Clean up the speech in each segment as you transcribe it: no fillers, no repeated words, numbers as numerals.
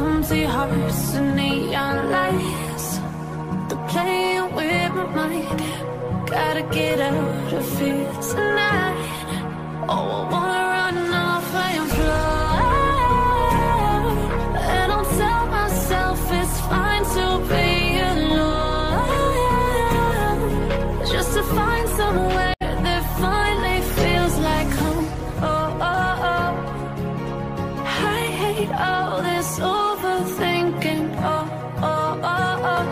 empty hearts and neon lights. They're playing with my mind. Gotta get out of here tonight. Oh, I wanna run off and fly. And I'll tell myself it's fine to be alone, just to find somewhere that finally feels like home. Oh, oh, oh. I hate all this overthinking. Oh, oh, oh, oh.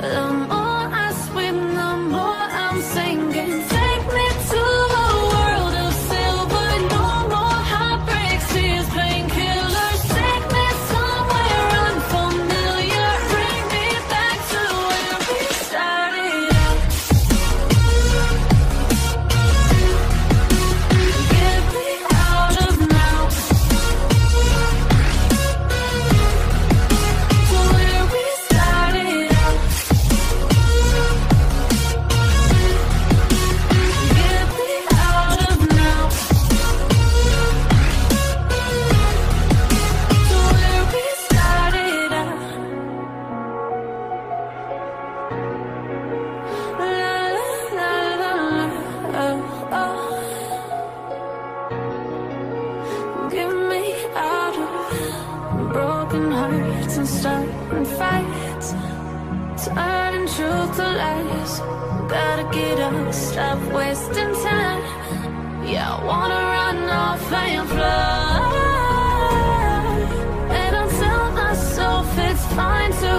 The more I swim, the more I'm sinking. Take me to a world of silver. No more heartbreaks, tears, painkillers. Take me somewhere unfamiliar. Bring me back to where we started out. Get me out of now. To where we started out. Get me out of now. To where we started out. La la la la, oh, oh. Get me out of broken hearts and starting fights, turning truth to lies. Gotta get up, stop wasting time. Yeah, I wanna run off and fly. And I'll tell myself it's fine to